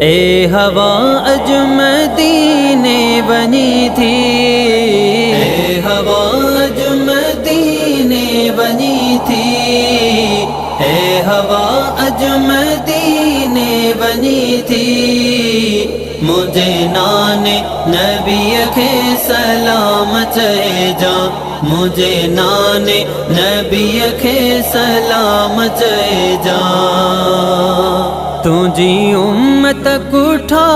ए हवा अज मदीने बनी थी, ए हवा अज मदीने बनी थी, ए हवा अज मदीने बनी थी। मुझे नाने नबी खे सलाम चए जा, मुझे नाने नबी खे सलाम चए जा। तुझी उम्मत उठा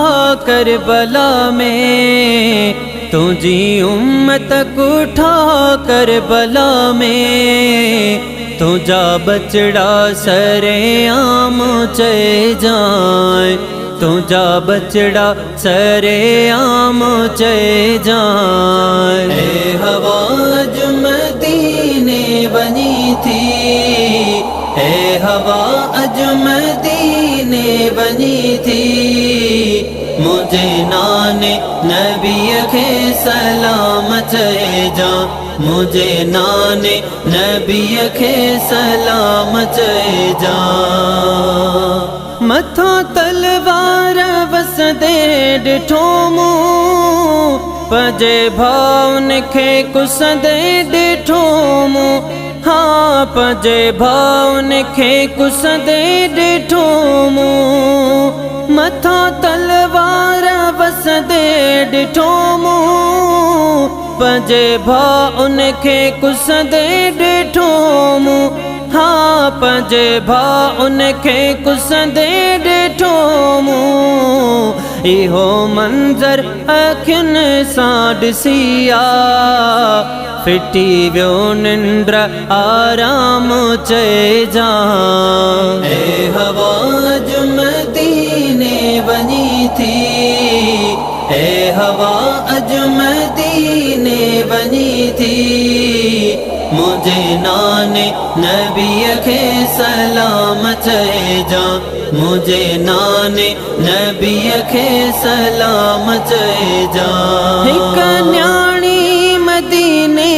करबला में, तुझी उम्मत उठा करबला में, तुझा बचड़ा सरे आम चए जाए, तुझा बचड़ा सरे आम चए जाए। ए हवा अज मदीने बनी थी, ए हवा अज मदीने बनी थी। मुझे नाने नबी खे सलाम चए जा, मुझे नाने नबी खे सलाम चए जा। मथो तलवार वसदे ॾिठो मूं, पंहिंजे भाउनि खे कुसंदे ॾिठो मूं, हाँ पंहिंजे भाउनि खे कुसंदे ॾिठो मूं। मथो तलवार वसदे ॾिठो मूं, पंहिंजे भाउनि खे कुसंदे ॾिठो मूं, हाँ पंहिंजे भाउनि खे कुसंदे ॾिठो मूं। इहो मंज़र अखियुनि सां ॾिसी आ, फिटी वियो निंड्र आराम चए जा। ए हवा अज मदीने बनी थी, ए हवा अज मदीने बनी थी। मुझे नाने नबी खे सलाम चए जा, मुझे नाने नबी खे सलाम चए जा। हिक न्याणी मदीने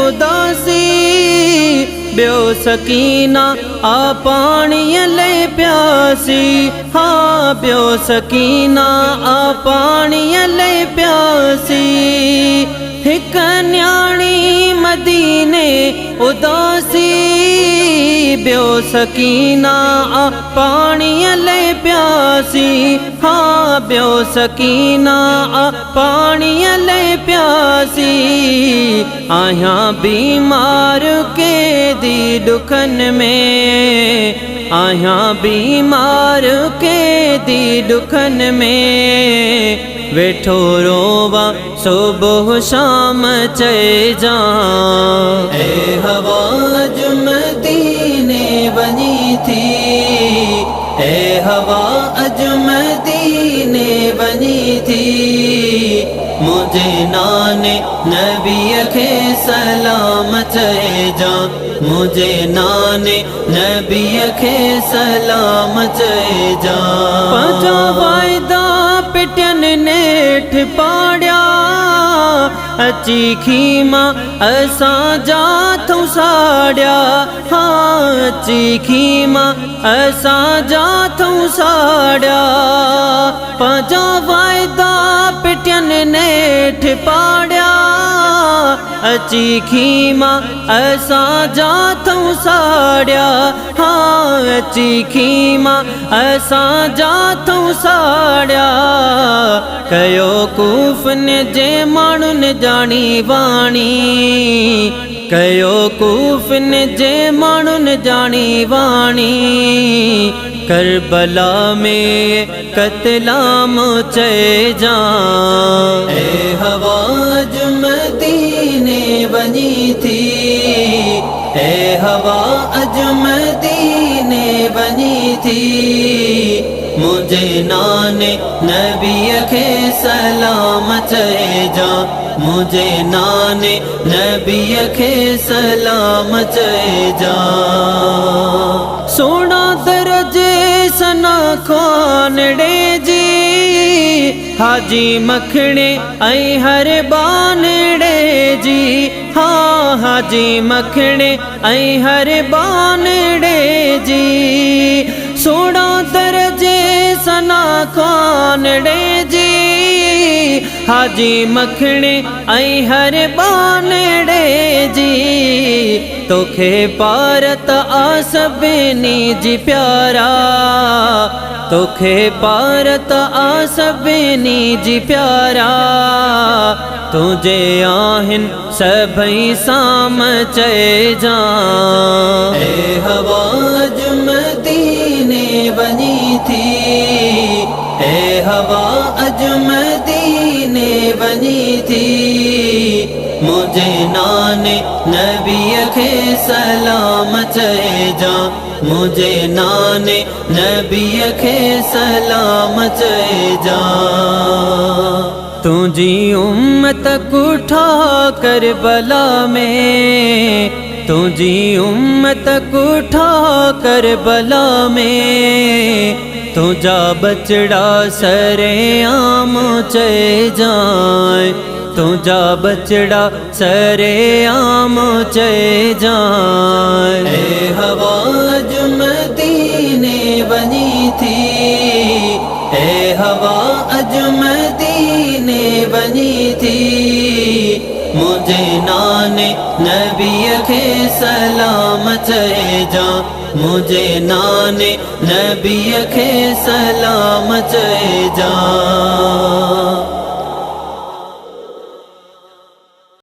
उदासी, ॿियो सकीना आ पाणीअ ले प्यासी, हाँ ॿियो सकीना आ पाणीअ ले प्यासी। हिक न्याणी मदीने उदासी, ॿियो सकीना आ पाणीअ ले प्यासी, हाँ ॿियो सकीना आ पाणीअ ले प्यासी। आहियां बीमार कैदी ॾुखनि में, आहियां बीमार कैदी ॾुखनि में, वेठो रोवा सुबुह शाम चए जा। ए हवा अज मदीने बनी थी, ए हवा अज मदीने बनी थी। मुझे नाने नबी खे सलाम चए जा, मुझे नाने नबी खे सलाम चए जा। पंहिंजा वाइदा पिटनि नेठ पाड़िया, अची खीमा असां जाथूं साड़िया, हाँ अची खीमा असां जाथूं साड़िया। पंहिंजा वाइदा पिटनि नेठ पाड़िया, अची खीमा असां जाथूं साड़िया, हाँ अची खीमा असां जाथूं साड़िया। कयो कूफन जे माण्हुनि जानी वाणी, कयो कूफन जे माण्हुनि जानी वाणी। करबला में कतलाम चए जा। ए हवा अज मदीने बनी थी, ए हवा अज मदीने बनी थी। मुझे नाने नबी खे सलाम चए जा, मुझे नाने नबी खे सलाम चए जा। सोना दर्जे सना खानड़े जी, हाजी मखणे ऐं हर बानड़े जी, हाँ हाजी मखणे ऐं हर बानड़े जी। सोना दर्जे सना खानड़े जी हाजी मखणे आई हर बानड़े जी तोखे पारत आसबिनी जी प्यारा तोखे पारत आसबिनी जी प्यारा तुझे आहिन सभई साम चए जा ए हवा अज मदीने बनी थी ए हवा अज मदीने बनी थी मुझे नाने नबी खे सलाम चए जा मुझे नाने नबी खे सलाम चए जा तुझी उम्मत कुठा करबला में तुझी उम्मत कुठा करबला में तुझा बचड़ा सरे आम चए जाए तुझा बचड़ा सरे आम चए जाए ए हवा अज मदीने बनी थी ए हवा अज मदीने बनी थी मुझे नाने नबी खे सलाम चए जा मुझे नाने नबी खे सलाम चए जा।